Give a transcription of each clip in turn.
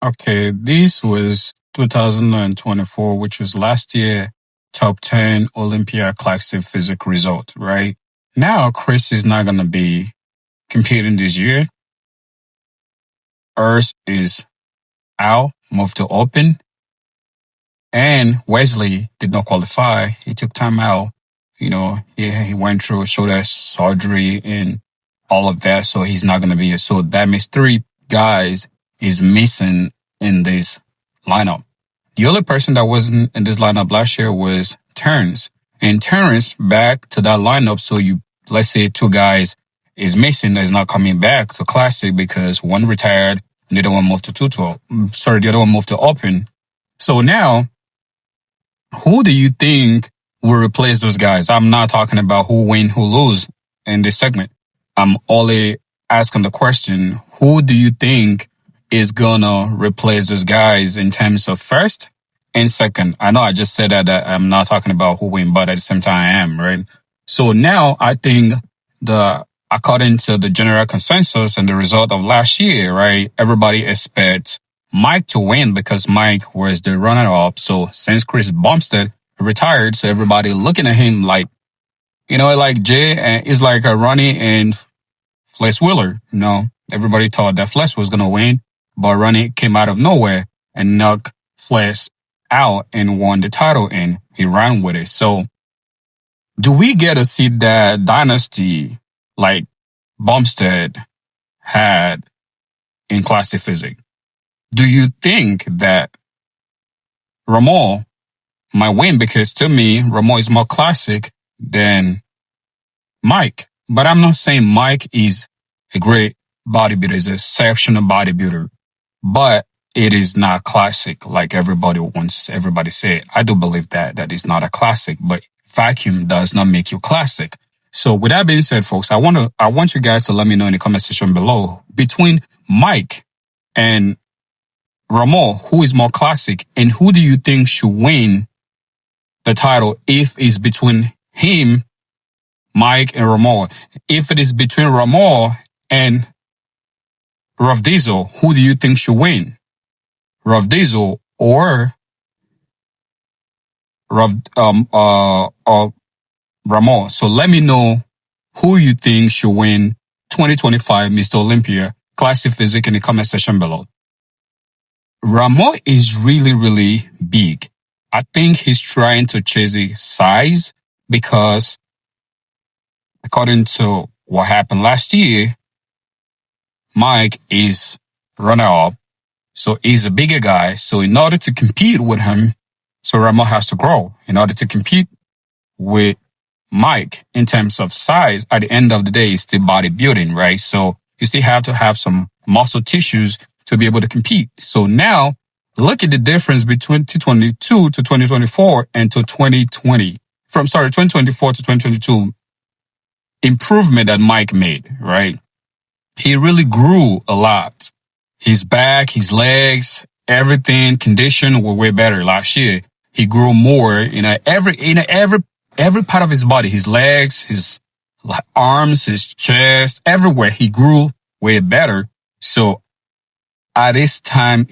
Okay, this was 2024, which was last year, top 10 Olympia Classic Physics result, right? Now, Chris is not going to be competing this year. Earth is out, moved to open, and Wesley did not qualify. He took time out. He went through shoulder surgery and all of that, so he's not going to be here. So that means three guys is missing in this lineup. The only person that wasn't in this lineup last year was Terrence. And Terrence back to that lineup, so let's say two guys is missing that is not coming back to Classic because one retired and the other one moved to 212. The other one moved to Open. So now, who do you think will replace those guys? I'm not talking about who win, who lose in this segment. I'm only asking the question, who do you think is gonna replace those guys in terms of first and second? I know I just said that I'm not talking about who win, but at the same time I am, right? So now I think according to the general consensus and the result of last year, right, everybody expects Mike to win because Mike was the runner-up. So since Chris Bumstead retired, so everybody looking at him like, like Jay is like a Ronnie and Flex Wheeler. Everybody thought that Flex was going to win, but Ronnie came out of nowhere and knocked Flex out and won the title, and he ran with it. So do we get to see that dynasty like Bumstead had in Classic Physics? Do you think that Ramo might win? Because to me, Ramo is more classic than Mike. But I'm not saying Mike is a great bodybuilder, is an exceptional bodybuilder, but it is not classic like everybody say. I do believe that is not a classic, but vacuum does not make you classic. So with that being said, folks, I want you guys to let me know in the comment section below, between Mike and Ramo, who is more classic, and who do you think should win the title if it's between him, Mike, and Ramo? If it is between Ramo and Ruff Diesel, who do you think should win? Ruff Diesel or Ramo? So let me know who you think should win 2025 Mr. Olympia Classic Physics in the comment section below. Ramo is really, really big. I think he's trying to chase his size because according to what happened last year, Mike is runner-up, so he's a bigger guy. So in order to compete with him, so Ramo has to grow. In order to compete with Mike in terms of size, at the end of the day, it's still bodybuilding, right? So you still have to have some muscle tissues to be able to compete. So now, look at the difference between 2022 to 2024 and to 2020. 2024 to 2022. Improvement that Mike made, right? He really grew a lot. His back, his legs, everything, condition were way better last year. He grew more in every part of his body, his legs, his arms, his chest, everywhere. He grew way better. So at this time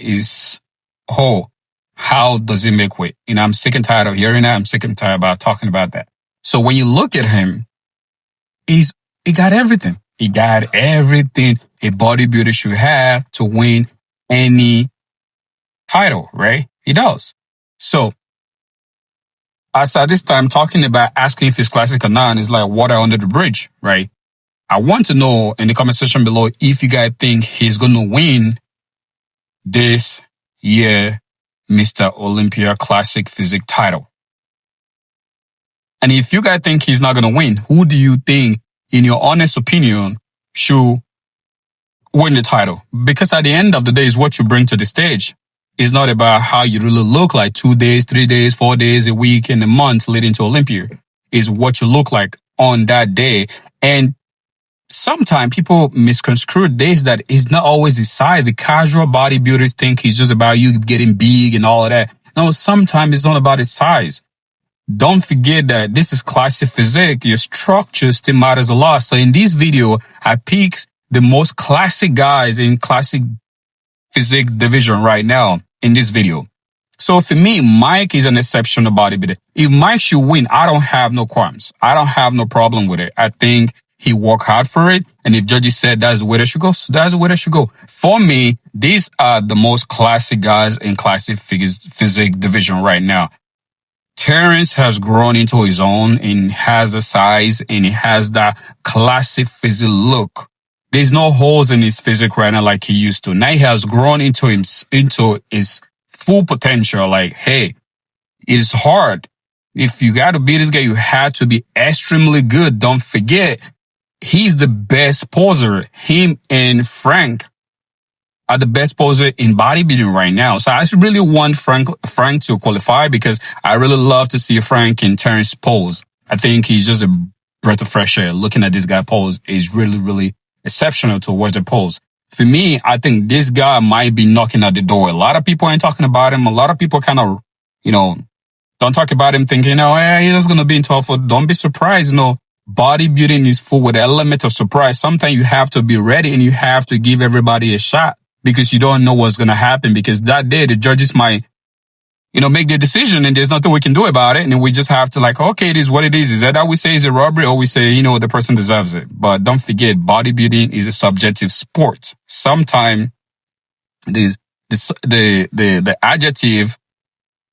how does he make weight? I'm sick and tired of hearing that. I'm sick and tired about talking about that. So when you look at him, he got everything. He got everything a bodybuilder should have to win any title, right? He does. So as at this time talking about asking if he's classic or not is like water under the bridge, right? I want to know in the comment section below if you guys think he's going to win this year Mr. Olympia Classic Physics title. And if you guys think he's not going to win, who do you think, in your honest opinion, should win the title? Because at the end of the day, is what you bring to the stage. It's not about how you really look like 2 days, 3 days, 4 days, a week, and a month leading to Olympia. It's what you look like on that day. And sometimes people misconstrue this, that it's not always the size. The casual bodybuilders think it's just about you getting big and all of that. No, sometimes it's not about the size. Don't forget that this is Classic Physics. Your structure still matters a lot. So in this video, I picked the most classic guys in classic physique division right now in this video. So for me, Mike is an exceptional bodybuilder. If Mike should win, I don't have no qualms. I don't have no problem with it. I think he worked hard for it. And if judges said that's the way they should go, so that's the way they should go. For me, these are the most classic guys in classic physique division right now. Terrence has grown into his own and has the size and he has that classic physique look. There's no holes in his physique right now like he used to. Now he has grown into his full potential. Like, hey, it's hard. If you got to beat this guy, you have to be extremely good. Don't forget, he's the best poser. Him and Frank are the best poser in bodybuilding right now. So I really want Frank to qualify because I really love to see Frank and Terrence pose. I think he's just a breath of fresh air. Looking at this guy pose is really, really exceptional to watch the pose. For me, I think this guy might be knocking at the door. A lot of people ain't talking about him. A lot of people kind of, don't talk about him thinking, he's just going to be in top four. Don't be surprised. Bodybuilding is full with an element of surprise. Sometimes you have to be ready and you have to give everybody a shot because you don't know what's going to happen, because that day the judges might, make their decision and there's nothing we can do about it. And we just have to okay, it is what it is. Is that we say is a robbery, or we say, the person deserves it? But don't forget, bodybuilding is a subjective sport. Sometimes the adjective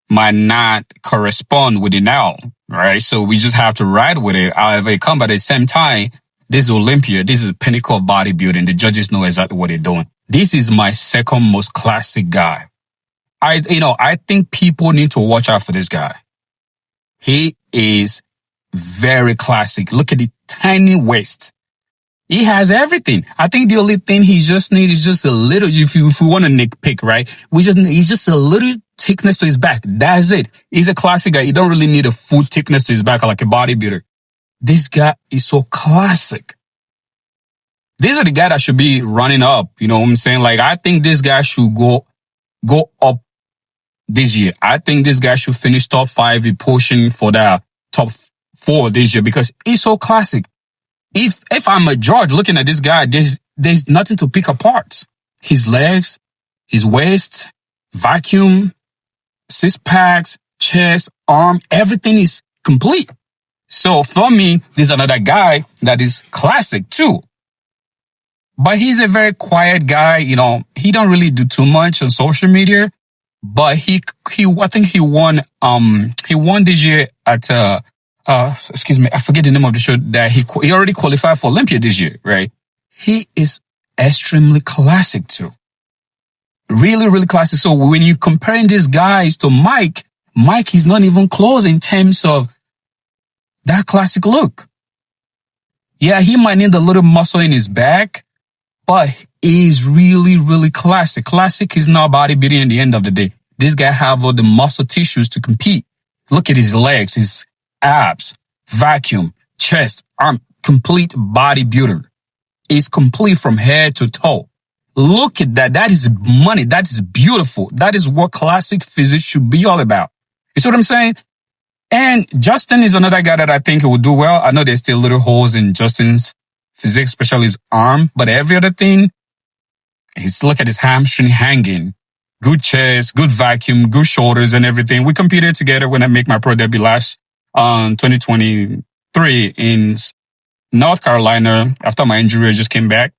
might not correspond with the noun, right? So we just have to ride with it. However it comes, but at the same time, this is Olympia. This is pinnacle of bodybuilding. The judges know exactly what they're doing. This is my second most classic guy. I think people need to watch out for this guy. He is very classic. Look at the tiny waist. He has everything. I think the only thing he just needs is just a little, if we want to nitpick, right? He's just a little thickness to his back. That's it. He's a classic guy. You don't really need a full thickness to his back like a bodybuilder. This guy is so classic. These are the guys that should be running up. You know what I'm saying? I think this guy should go up this year. I think this guy should finish top 5 in pushing for the top 4 this year because he's so classic. If I'm a judge looking at this guy, there's nothing to pick apart. His legs, his waist, vacuum, 6 packs, chest, arm, everything is complete. So for me, there's another guy that is classic too. But he's a very quiet guy. He don't really do too much on social media. But I think he won this year at, excuse me, I forget the name of the show that he already qualified for Olympia this year, right? He is extremely classic too. Really, really classic. So when you're comparing these guys to Mike is not even close in terms of that classic look. Yeah, he might need a little muscle in his back, but he's really, really classic. Classic is not bodybuilding at the end of the day. This guy have all the muscle tissues to compete. Look at his legs, his abs, vacuum, chest, arm, complete bodybuilder. He's complete from head to toe. Look at that. That is money. That is beautiful. That is what classic physique should be all about. You see what I'm saying? And Justin is another guy that I think will do well. I know there's still little holes in Justin's physique, especially his arm, but every other thing, look at his hamstring hanging. Good chest, good vacuum, good shoulders and everything. We competed together when I make my pro debut last 2023 in North Carolina. After my injury, I just came back.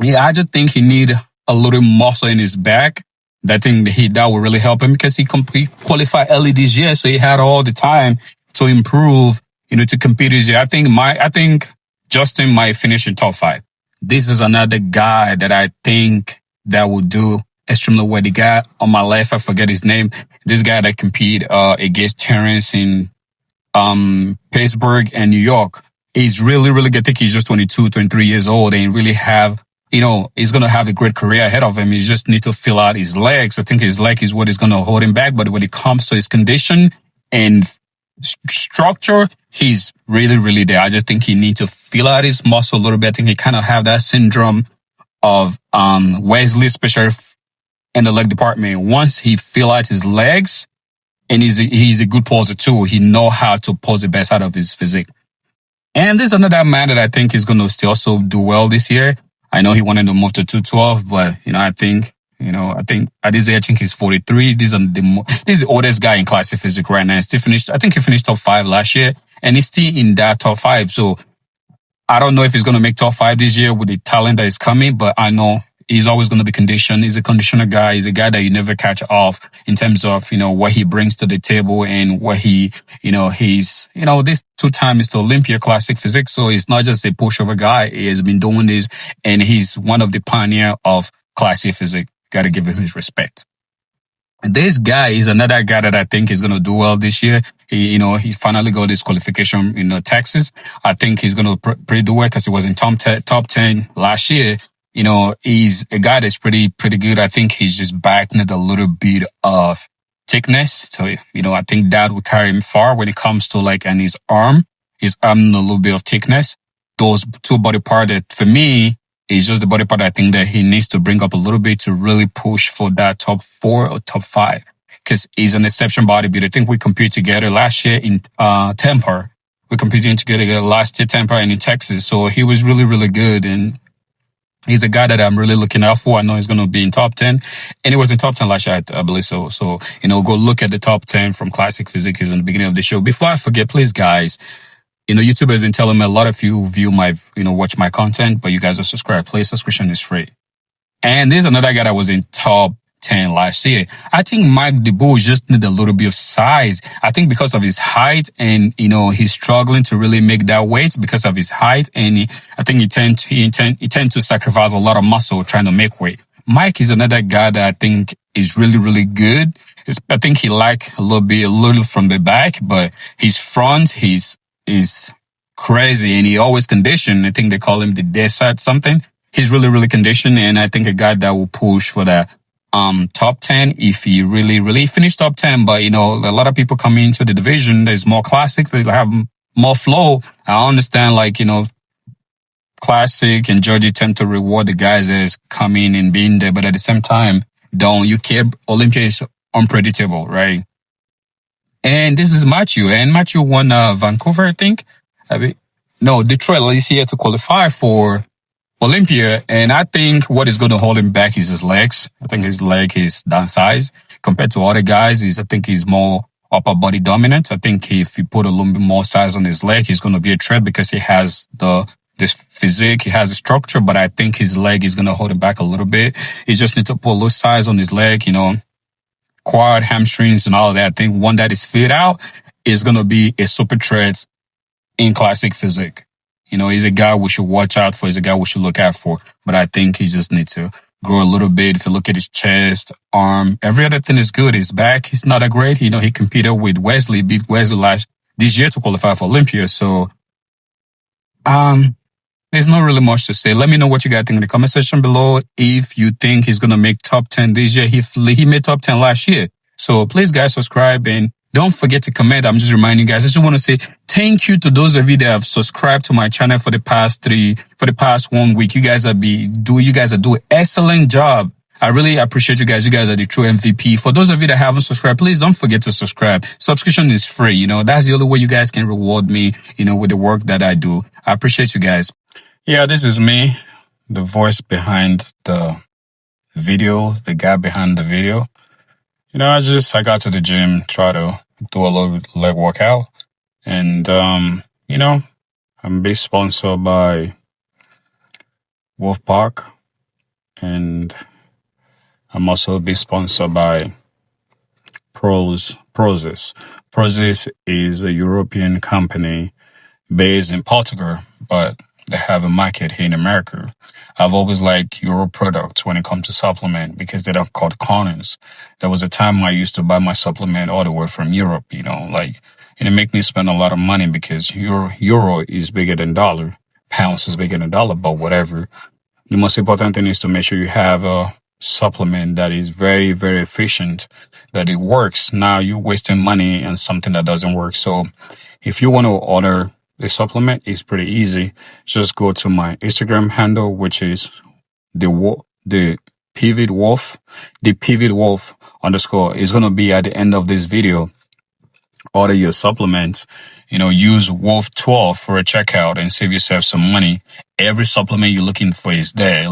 Yeah, I just think he need a little muscle in his back. That thing that will really help him because he qualified early this year, so he had all the time to improve, to compete this year. I think Justin might finish in top 5. This is another guy that I think that will do extremely well. The guy on my left, I forget his name. This guy that compete against Terrence in Pittsburgh and New York. He's really, really good. I think he's just 22, 23 years old and really have, he's going to have a great career ahead of him. He just needs to fill out his legs. I think his leg is what is going to hold him back. But when it comes to his condition and structure, he's really, really there. I just think he needs to fill out his muscle a little bit. I think he kind of have that syndrome of Wesley, especially in the leg department. Once he fill out his legs, and he's a good poser too. He know how to pose the best out of his physique. And there's another man that I think is going to still also do well this year. I know he wanted to move to 212, but I think I think at this age, I think he's 43. This is the oldest guy in classic physics right now. I think he finished top five last year, and he's still in that top five. So I don't know if he's going to make top five this year with the talent that is coming, but I know he's always going to be conditioned. He's a conditioner guy. He's a guy that you never catch off in terms of, what he brings to the table and what this 2-time Mr. Olympia classic physics. So he's not just a pushover guy. He has been doing this, and he's one of the pioneer of classic physics. Got to give him his respect. This guy is another guy that I think is going to do well this year. He finally got his qualification in Texas. I think he's going to pretty do well because he was in top 10 last year. He's a guy that's pretty good. I think he's just backing it a little bit of thickness. So, I think that will carry him far when it comes to and his arm a little bit of thickness. Those two body parts that for me, it's just the body part I think that he needs to bring up a little bit to really push for that top 4 or top 5. Because he's an exception bodybuilder. I think we competed together last year in Tampa. We competed together last year, Tampa, and in Texas. So he was really, really good. And he's a guy that I'm really looking out for. I know he's going to be in top 10. And he was in top 10 last year, I believe so. So, go look at the top 10 from Classic Physics in the beginning of the show. Before I forget, please, guys, YouTube has been telling me a lot of you watch my content, but you guys are subscribed. Please, subscription is free. And there's another guy that was in top 10 last year. I think Mike DeBoer just need a little bit of size. I think because of his height and, he's struggling to really make that weight because of his height. And I think he tend to sacrifice a lot of muscle trying to make weight. Mike is another guy that I think is really, really good. I think he a little from the back, but his front, is crazy and he always conditioned. I think they call him the desert something. He's really, really conditioned, and I think a guy that will push for the top 10 if he really, really finished top 10. But, a lot of people come into the division. There's more classic. They have more flow. I understand, classic and Georgie tend to reward the guys that's coming and being there. But at the same time, you care. Olympia is unpredictable, right? And this is Matthew. And Matthew won Vancouver, I think. Detroit. He's here to qualify for Olympia. And I think what is going to hold him back is his legs. I think his leg is downsized compared to other guys. I think he's more upper body dominant. I think if you put a little bit more size on his leg, he's going to be a threat because he has this physique, he has the structure, but I think his leg is going to hold him back a little bit. He just needs to put a little size on his leg, quad, hamstrings, and all of that. I think one that is fit out is going to be a super threat in classic physique. He's a guy we should watch out for. He's a guy we should look out for. But I think he just needs to grow a little bit. If you look at his chest, arm, every other thing is good. His back, he's not that great. He competed with Wesley, beat Wesley this year to qualify for Olympia. So, there's not really much to say. Let me know what you guys think in the comment section below. If you think he's going to make top 10 this year, he made top 10 last year. So please, guys, subscribe and don't forget to comment. I'm just reminding you guys. I just want to say thank you to those of you that have subscribed to my channel for the past 1 week. You guys are doing excellent job. I really appreciate you guys. You guys are the true MVP. For those of you that haven't subscribed, please don't forget to subscribe. Subscription is free. That's the only way you guys can reward me, with the work that I do. I appreciate you guys. Yeah, this is me, the voice behind the video, the guy behind the video. I got to the gym, try to do a little leg workout. And, I'm being sponsored by Wolf Park. And I'm also being sponsored by Prozis. Prozis is a European company based in Portugal, but they have a market here in America. I've always liked Euro products when it comes to supplement because they don't cut corners. There was a time I used to buy my supplement all the way from Europe, and it make me spend a lot of money because euro is bigger than dollar, pounds is bigger than dollar, but whatever. The most important thing is to make sure you have a supplement that is very, very efficient, that it works. Now you're wasting money on something that doesn't work. So if you want to order the supplement, is pretty easy. Just go to my Instagram handle, which is the pivot wolf. The pivot wolf _ is going to be at the end of this video. Order your supplements. Use Wolf 12 for a checkout and save yourself some money. Every supplement you're looking for is there.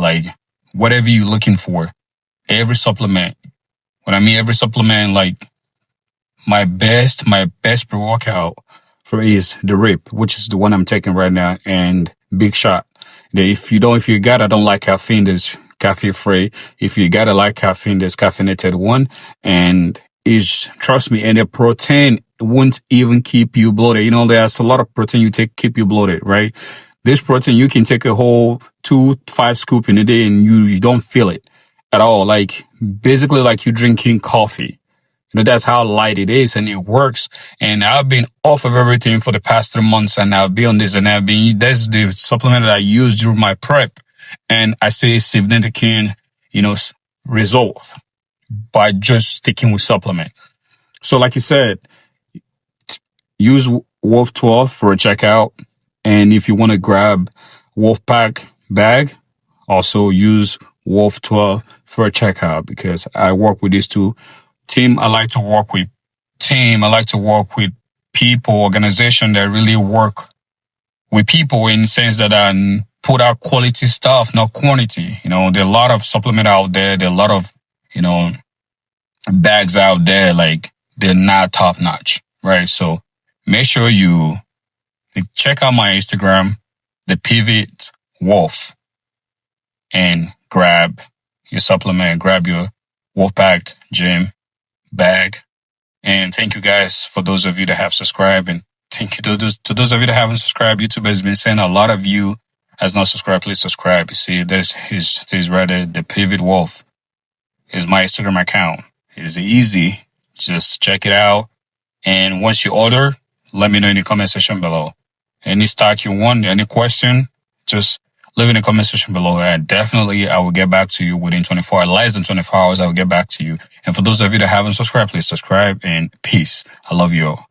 Whatever you're looking for, every supplement. When I mean every supplement, like my best pre-workout for is the Rip, which is the one I'm taking right now, and Big Shot. If you gotta don't like caffeine, there's caffeine free. If you gotta like caffeine, there's caffeinated one. And is trust me, and the protein won't even keep you bloated. You know, there's a lot of protein you take keep you bloated, right? This protein you can take a whole 2 5 scoop in a day and you don't feel it at all. Like basically like you drinking coffee. That's how light it is and it works. And I've been off of everything for the past 3 months and I'll be on this and that's the supplement that I use during my prep. And I see significant, result by just sticking with supplement. So like you said, use Wolf 12 for a checkout. And if you want to grab Wolf Pack bag, also use Wolf 12 for a checkout because I work with these two. I like to work with I like to work with people, organization that really work with people in the sense that put out quality stuff, not quantity. There are a lot of supplement out there. There are a lot of, bags out there. Like they're not top notch, right? So make sure you check out my Instagram, the Pivot Wolf, and grab your supplement, grab your Wolfpack Gym bag. And thank you guys for those of you that have subscribed. And thank you to those of you that haven't subscribed. YouTube has been saying a lot of you has not subscribed. Please subscribe. You see, there's his right there, the Pivot Wolf is my Instagram account. It's easy. Just check it out. And once you order, let me know in the comment section below. Any stock you want, any question, just leave in the comment section below. And definitely, I will get back to you within less than 24 hours. I will get back to you. And for those of you that haven't subscribed, please subscribe and peace. I love you all.